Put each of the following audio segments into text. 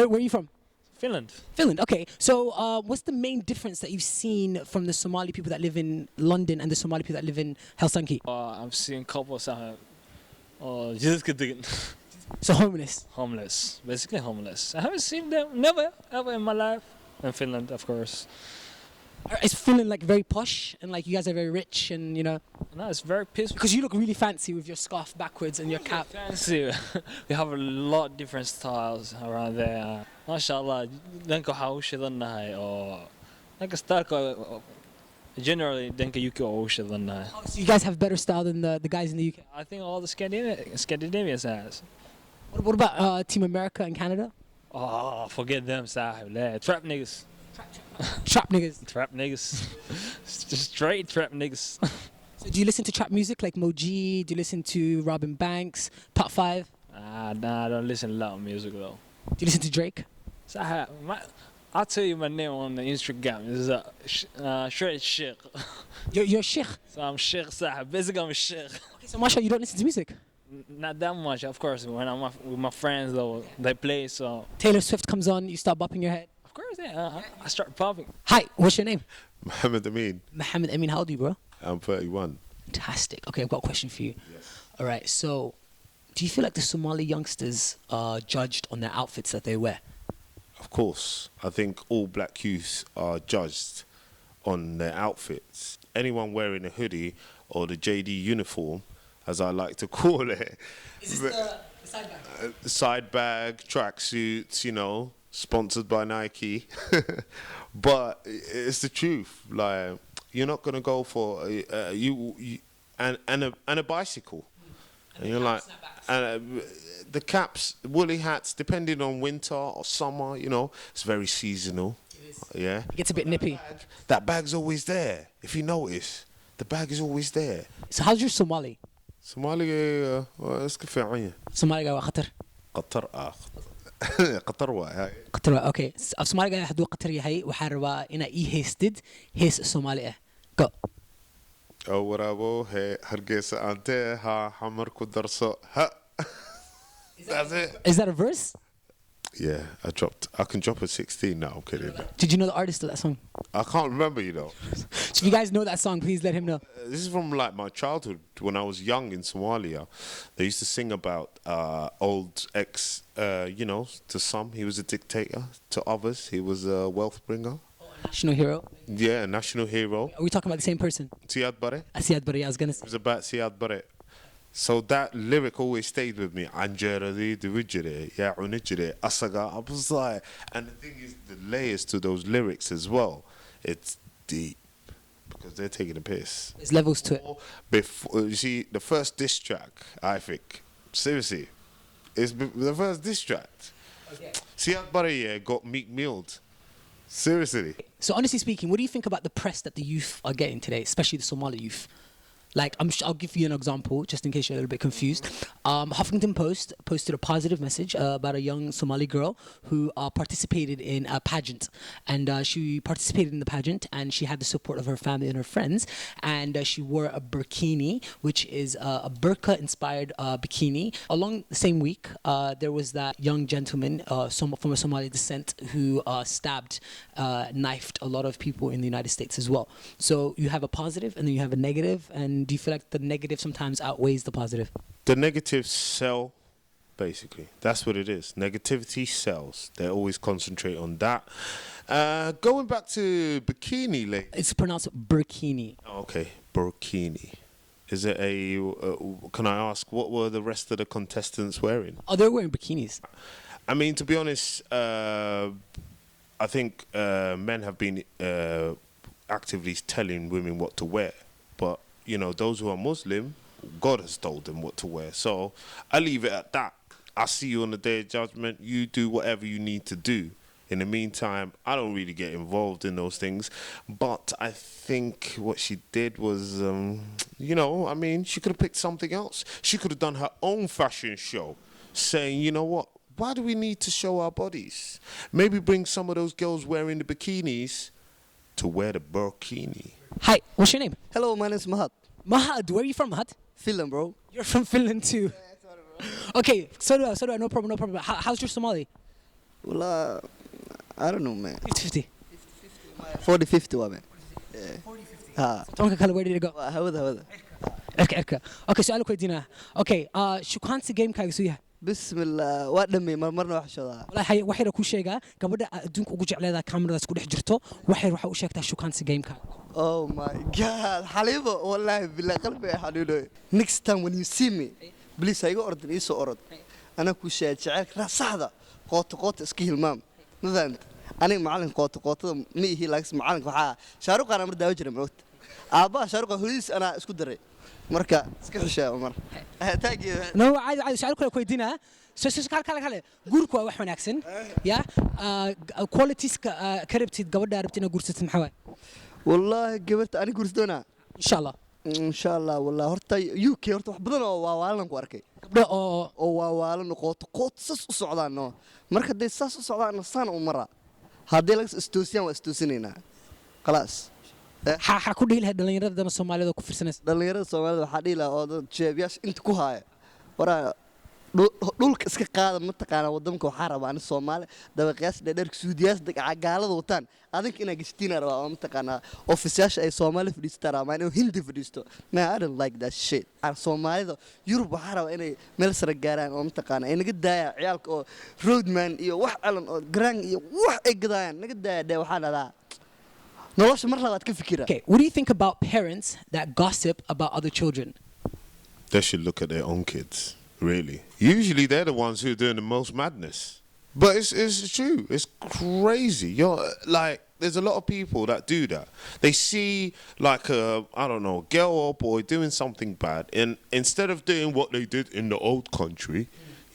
Where are you from? Finland. Finland. Okay. So, what's the main difference that you've seen from the Somali people that live in London and the Somali people that live in Helsinki? I've seen couples that have just getting So homeless. homeless, basically homeless. I haven't seen them, never, ever in my life. In Finland, of course. Is Finland like very posh and like you guys are very rich and No, it's very peaceful. because you look really fancy with your scarf backwards and your cap. Fancy. We have a lot of different styles around there. Masha'Allah, dhanka waxaa u shidannahay oo dhanka styleka generally dhanka UK oo u shidannahay. Oh, so you guys have better style than the guys in the UK. I think all the Scandinavians has. What about Team America and Canada? Oh, forget them, sahib. Trap niggas. Trap niggas. Trap niggas. Just straight trap niggas. So do you listen to trap music like Moji? Do you listen to Robin Banks, Part 5? Nah, I don't listen to loud music though. Do you listen to Drake? Sahib, I'll tell you my name on the Instagram. It's Shred Sheikh. You're a sheikh. So I'm Sheikh Sahib. Basically, I'm a Sheikh. Okay, so Masha, you don't listen to music? Not that much, of course. When I'm with my friends, though, they play, so. Taylor Swift comes on, you start bopping your head. Of course, yeah. I start popping. Hi, what's your name? Mohammed Amin. Mohammed Amin, how old are you, bro? I'm 31. Fantastic. Okay, I've got a question for you. Yes. All right, so do you feel like the Somali youngsters are judged on their outfits that they wear? Of course, I think all black youths are judged on their outfits. Anyone wearing a hoodie or the JD uniform, as I like to call it. Is this the side bag? Side bag, tracksuits, sponsored by Nike. But it's the truth. Like, you're not gonna go for and a bicycle. And you're like, the caps, woolly hats, depending on winter or summer, it's very seasonal. It is. Yeah. It gets a bit nippy. That bag's always there. If you notice, the bag is always there. So how's your Somali? Somali, اسكت في عين. Somali guy قطر. قطر قطر واي. قطر okay. Somali guy حدو قطر يهي وحاربا إنا هيستد هيس Somali Go. ورابو هي هرقيسة أنت ها حمر كدرسو ها. That's it. Is that a verse? Yeah, I can drop a 16 now. I'm kidding. Did you know the artist of that song? I can't remember, So if you guys know that song, please let him know. This is from like my childhood when I was young in Somalia. They used to sing about old ex, to some he was a dictator, to others he was a wealth bringer. National hero. Yeah, a national hero. Are we talking about the same person? Siad Barre. Asiyad Bari, I was gonna It say. was about Siad Barre. So that lyric always stayed with me. Anjera di wijire, ya unijire, asaga. I was like, and the thing is, the layers to those lyrics as well. It's deep because they're taking a piss. There's levels to it. Before you see the first diss track, I think seriously, is the first diss track. Okay. Siad Barre got Meek Milled. Seriously. So honestly speaking, what do you think about the press that the youth are getting today, especially the Somali youth? Like, I'll give you an example, just in case you're a little bit confused. Huffington Post posted a positive message about a young Somali girl who participated in a pageant. And she participated in the pageant, and she had the support of her family and her friends. And she wore a burkini, which is a burqa-inspired bikini. Along the same week, there was that young gentleman from a Somali descent who knifed a lot of people in the United States as well. So you have a positive, and then you have a negative, and do you feel like the negative sometimes outweighs the positive? The negatives sell, basically. That's what it is. Negativity sells. They always concentrate on that. Going back to bikini, like It's pronounced burkini. okay, burkini. Is it can I ask, what were the rest of the contestants wearing? Oh, they're wearing bikinis. I mean, to be honest, I think men have been actively telling women what to wear. But, those who are Muslim, God has told them what to wear. So I leave it at that. I see you on the day of judgment. You do whatever you need to do. In the meantime, I don't really get involved in those things. But I think what she did was, she could have picked something else. She could have done her own fashion show saying, you know what? Why do we need to show our bodies? Maybe bring some of those girls wearing the bikinis to wear the burkini. Hi, what's your name? Hello, my name is Mahat. Mahad, where are you from, Mahad? Finland, bro. You're from Finland too. Okay, so do I, no problem. How's your Somali? Well, I don't know, man. 50-50. 40-50 waa man. tobanka kale where did it go Waa hawada. erka okay su'aal ku weydiinaa okay shukaansi gamekaaga suu yahay Bismillah, waa dhamay marna wax shoodaa. wallahi waxay ku sheegaa gabadha adduunka ugu jecleedaa kameradaas ku dhex jirto waxay waxa u sheegtaa shukaansi gamekaaga Oh my God, Halibo, wallahi billah qalbi ay xanuuno. Next time when you see me, please aygo ordan ii soo orod. Ana ku sheeg jacayl saxda qoto iska hilmaam. Madaan aniga macallin qoto ma ihi laakiin macallinka waxa shaaruq ana mar daawo jiray moogta. Aaba shaaruq holiis ana isku daray. Marka iska xishaa Umar. Taagi. no caadi su'aal kale ku weydiinaa kale guurku waa wax wanaagsan ya qualities ka rabtid gabadha rabtid inaad guursatid maxaa waay Wallahi gabarta ani guursadona. insha Allah Wallahi horta UK horta wax badan oo waalan ku arkay. gabdha oo waalan qoto sas u socdaan marka day sas u socdaan san u mara haddii laga istoosiyaan waa istoosinayna khalaas ha ku dhiilay dhalinyarada Soomaalida ku fiirsanaysa dhalinyarada Soomaalida waxa dhiilaa oo dad jeebiyash inta ku haaya waraa dhulka iska qaada ma taqaana wadanka waxa rabaan Soomaali dabaqaas dheer Suudiyaas gaalada wataan adinka ina gashtiina rabaa oo ma taqaana ofisyaasha ay Soomaali fadhiistaan ama inay Hindi fadhiisto man I don't like that shit Soomaalida Yurub waxa rabaa inay meel sare gaaraan oo ma taqaana ay naga daaya ciyaalka oo roadman iyo wax calan oo grand iyo wax ay gadayaan naga daaya waxa dhadaa nolosha mar labaad ka fikira okay what do you think about parents that gossip about other children They should look at their own kids. Really, usually they're the ones who are doing the most madness. But it's true. It's crazy. You're like, there's a lot of people that do that. They see like I don't know, girl or boy doing something bad, and instead of doing what they did in the old country,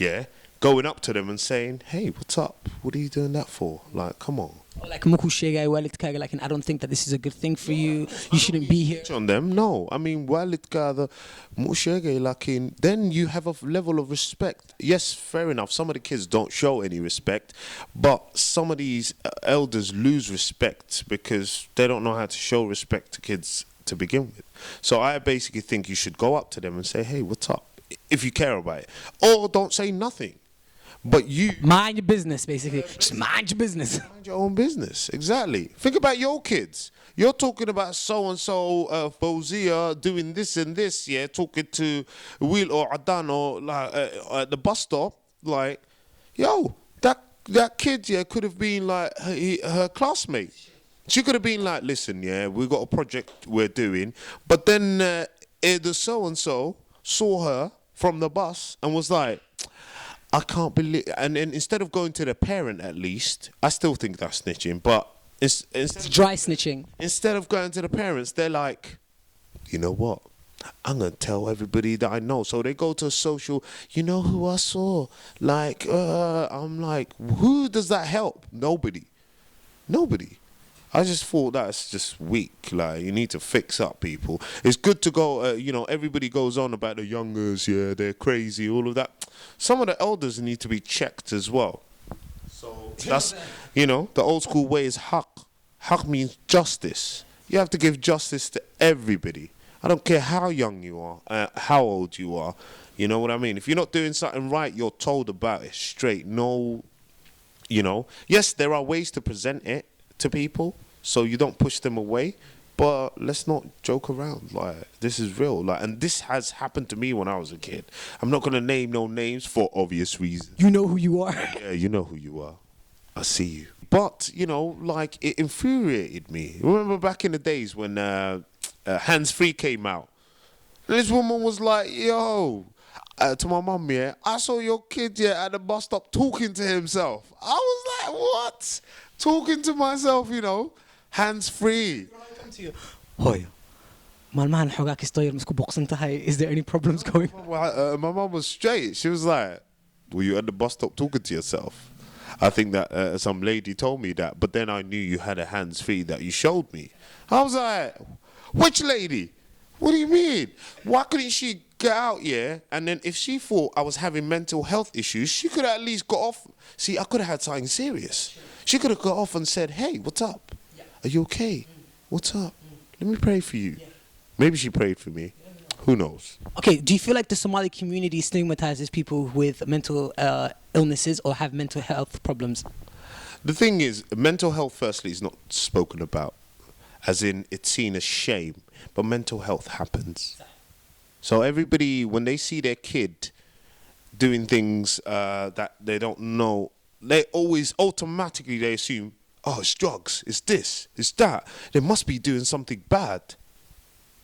yeah, going up to them and saying, "Hey, what's up? What are you doing that for? Like, come on." like muku sheegay waalidkaaga like I don't think that this is a good thing for you shouldn't be here On them, no. I mean, walidkaada mushege like then you have a level of respect. Yes, fair enough. Some of the kids don't show any respect, but some of these elders lose respect because they don't know how to show respect to kids to begin with. So I basically think you should go up to them and say, "Hey, what's up?" If you care about it, or don't say nothing. But you mind your business basically just mind your business mind your own business. Exactly. Think about your kids. You're talking about so and so Fozia doing this and this, yeah, talking to Will or Adan or like at the bus stop, like, yo, that kid, yeah, could have been like her classmate. She could have been like, listen, yeah, we got a project we're doing, but then the so and so saw her from the bus and was like, I can't believe, and instead of going to the parent at least, I still think that's snitching, but it's dry snitching instead of going to the parents, they're like, you know what? I'm going to tell everybody that I know. So they go to a social, you know who I saw? Like, I'm like, who does that help? Nobody. I just thought that's just weak. Like, you need to fix up, people. It's good to go, you know, everybody goes on about the youngers, yeah, they're crazy, all of that. Some of the elders need to be checked as well. So that's, you know, the old school way is haq. Haq means justice. You have to give justice to everybody. I don't care how young you are, how old you are. You know what I mean? If you're not doing something right, you're told about it straight. No, you know. Yes, there are ways to present it to people so you don't push them away, but let's not joke around. Like, this is real. Like, and this has happened to me when I was a kid. I'm not gonna name no names for obvious reasons. you know who you are Yeah, you know who you are. I see you. But you know, like, it infuriated me. Remember back in the days when Hands Free came out? This woman was like, "Yo." To my mum, yeah, I saw your kid, yeah, at the bus stop talking to himself. I was like, what? Talking to myself, you know, hands free. hooyo maalmahan xogaa kastoo yar isku boqsan tahay is there any problems going My mum was straight. She was like, were you at the bus stop talking to yourself? I think that some lady told me that, but then I knew you had a hands free that you showed me. I was like, which lady? What do you mean? Why couldn't she get out, yeah? And then if she thought I was having mental health issues, she could have at least got off. See, I could have had something serious. She could have got off and said, "Hey, what's up? Are you okay? What's up? Let me pray for you." Maybe she prayed for me. Who knows? Okay, do you feel like the Somali community stigmatizes people with mental illnesses or have mental health problems? The thing is, mental health, firstly, is not spoken about, as in it's seen as shame, but mental health happens. So everybody, when they see their kid doing things that they don't know, they always automatically they assume, oh, it's drugs, it's this, it's that. They must be doing something bad.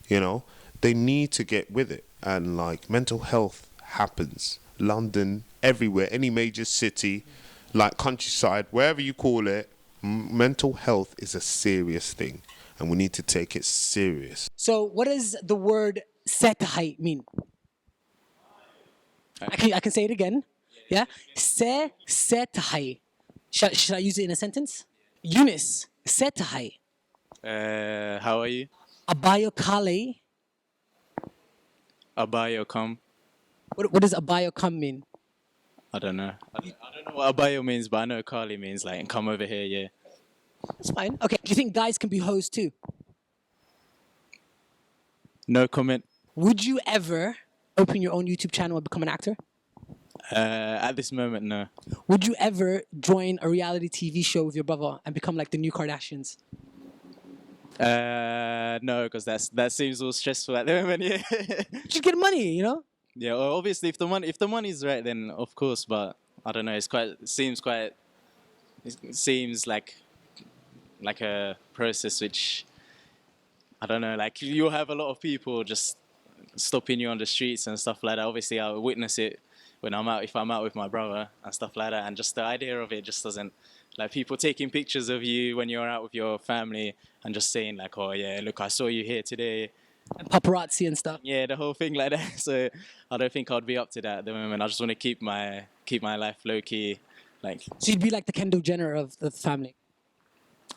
You know, they need to get with it. And like mental health happens. London, everywhere, any major city, like countryside, wherever you call it, mental health is a serious thing. And we need to take it serious. So, what does the word setahai mean? I can say it again. Yeah? Setahai. Should I use it in a sentence? Eunice, setahai. How are you? Abayo kale. Abayo come. What does abayo come mean? I don't know. I don't know what abayo means, but I know Kali means like come over here, yeah. That's fine. Okay. Do you think guys can be hoes too? No comment. Would you ever open your own YouTube channel and become an actor? At this moment, no. Would you ever join a reality TV show with your brother and become like the new Kardashians? No, because that seems all stressful at the moment, yeah. Just get money, you know? Yeah, well, obviously if the money's right, then of course, but I don't know, it seems like a process which I don't know, like you'll have a lot of people just stopping you on the streets and stuff like that. Obviously I'll witness it when if I'm out with my brother and stuff like that, and just the idea of it just doesn't, like people taking pictures of you when you're out with your family and just saying like, oh yeah, look, I saw you here today. And paparazzi and stuff. Yeah, the whole thing like that. So I don't think I'd be up to that at the moment. I just want to keep my life low key. Like, So you'd be like the Kendall Jenner of the family.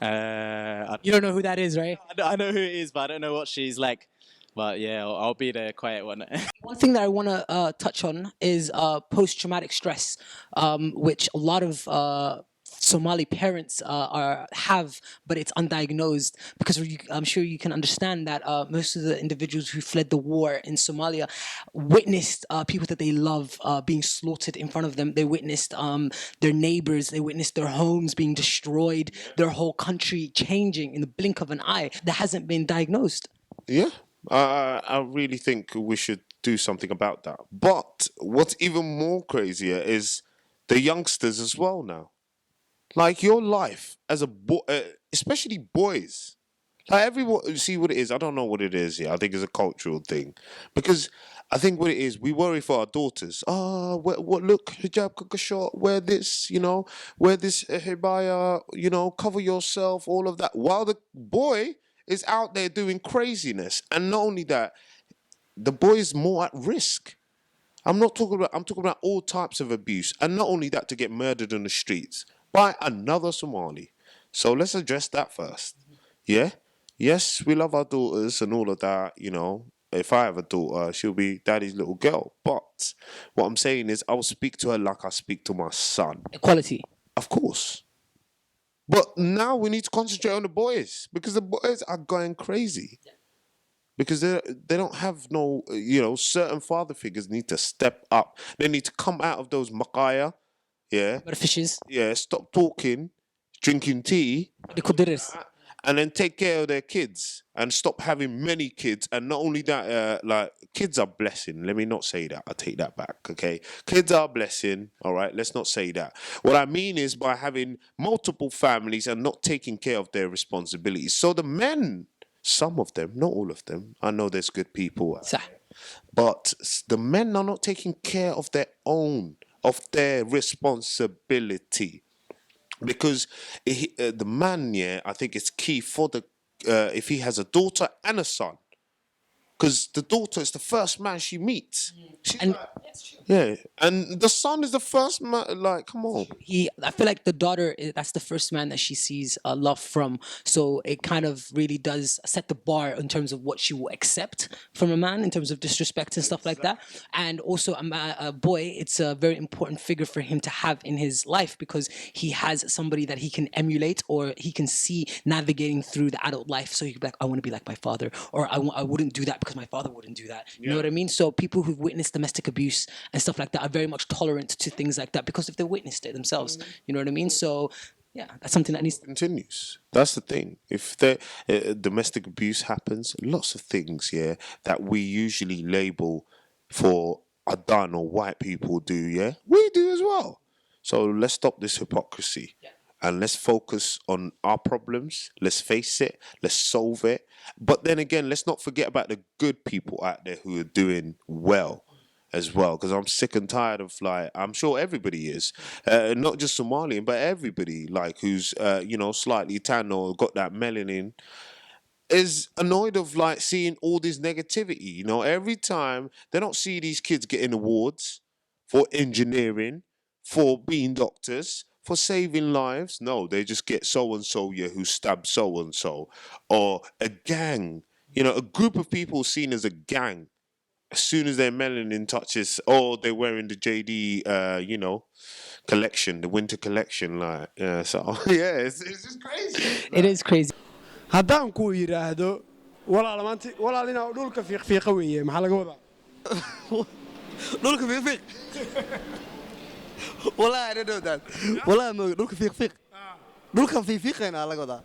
You don't know who that is, right? I know who it is, but I don't know what she's like. But yeah, I'll be the quiet one. One thing that I want to touch on is post-traumatic stress, which a lot of Somali parents have, but it's undiagnosed because I'm sure you can understand that most of the individuals who fled the war in Somalia witnessed people that they love being slaughtered in front of them. They witnessed their neighbors, they witnessed their homes being destroyed, their whole country changing in the blink of an eye. That hasn't been diagnosed. Yeah, I really think we should do something about that. But what's even more crazier is the youngsters as well now. Like your life as a boy, especially boys. Like everyone, you see what it is. I don't know what it is. Yeah, I think it's a cultural thing, because I think what it is, we worry for our daughters. What? Look, hijab, short. Wear this, wear this hibaya. Cover yourself. All of that. While the boy is out there doing craziness, and not only that, the boy is more at risk. I'm talking about all types of abuse, and not only that, to get murdered on the streets by another Somali. So let's address that first. Yeah? Yes, we love our daughters and all of that, If I have a daughter, she'll be daddy's little girl. But what I'm saying is, I will speak to her like I speak to my son. Equality. Of course. But now we need to concentrate on the boys, because the boys are going crazy. Because they don't have no, certain father figures need to step up. They need to come out of those makaya. Yeah. But fishes. Yeah, stop talking, drinking tea, The kudiris. and then take care of their kids and stop having many kids. And not only that, kids are blessing. Let me not say that. I take that back, okay? Kids are blessing, all right? Let's not say that. What I mean is by having multiple families and not taking care of their responsibilities. So the men, some of them, not all of them, I know there's good people, but the men are not taking care of their responsibility. Because the man, I think it's key for if he has a daughter and a son. Because the daughter is the first man she meets. And the son is the first man, come on. I feel like the daughter, that's the first man that she sees love from. So it kind of really does set the bar in terms of what she will accept from a man in terms of disrespect and stuff like that. And also a boy, it's a very important figure for him to have in his life, because he has somebody that he can emulate or he can see navigating through the adult life. So he can be like, I want to be like my father, or I wouldn't do that because because my father wouldn't do that. You know what I mean? So people who've witnessed domestic abuse and stuff like that are very much tolerant to things like that because if they witnessed it themselves. You know what I mean? So yeah, that's something that needs to continues. That's the thing. If the domestic abuse happens, lots of things, yeah, that we usually label for are done or white people do, yeah, we do as well. So let's stop this hypocrisy. And let's focus on our problems. Let's face it. Let's solve it. But then again, let's not forget about the good people out there who are doing well as well. Because I'm sick and tired of, like, I'm sure everybody is, not just Somalian, but everybody, like, who's, slightly tan or got that melanin, is annoyed of, like, seeing all this negativity. You know, every time they don't see these kids getting awards for engineering, for being doctors, for saving lives. No, they just get so and so, yeah, who stabbed so and so, or a gang. You know, a group of people seen as a gang. As soon as their melanin touches, or they're wearing the JD, collection, the winter collection, like, yeah. So yeah, it's just crazy. It is crazy. haddaan ku yiraahdo walaal inaa dhulka fiiqfiiqa weeye maxaa laga wadaa dhulka fiiq والله I don't know that والله ما dhulka fiiq dhulka fiiqayna laga wadaa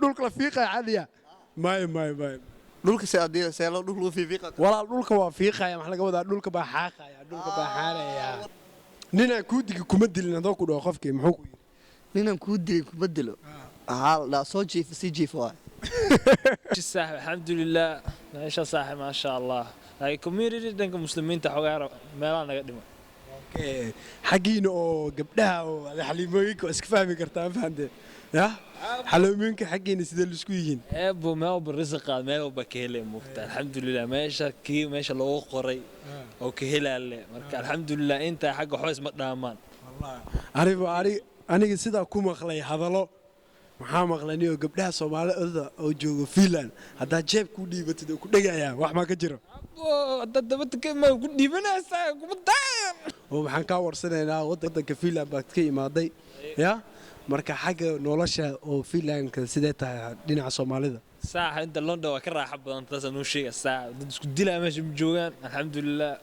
dhulka la fiiqaya caadiya may dhulka see loo dhul fiiqa walaal dhulka waa fiiqaya maxaa laga wadaa dhulka baa xaaqaya dhulka baa xaaraya ninaan kuu digi kuma dilin hadoo ku dhaho qofkii muxuu ku yiri ninaan kuu dilin kuma dilo لا صوجي في سي جي فواي صاحب الحمد لله ماشي صاحب ما شاء الله هاي كوميونتي دنك مسلمين تحوغا meelaha naga dhimo okay xaqiina oo gabdhaha oo xaliimooyinka iska fahmi kartaa fahamtay ya xaliimooyinka xaqiina sida la isku yihiin eebo meel barisaqa meel ba ka helay muqta alxamdulillah meesha loo qoray oo ka helaale marka alxamdulillah inta xaq xoos ma dhaamaan wallahi aniga sida ku maqlay hadalo maxaa maqlaniyo gabdhaha Soomaalida oo jooga Finland hadaa jeeb ku dhiibatid oo ku dhagayaan wax ma ka jiro dadabada ma ku dhiibanaysaa kuma daan oo maxaan ka warsanaynaa wadanka Finland baad ka imaaday ya marka xagga nolosha oo Finlandka sidee tahay dhinaca Soomaalida saax inta London waa ka raaxo badan taas inuu sheegay saax dad isku dilaa meesha joogan alxamdulillah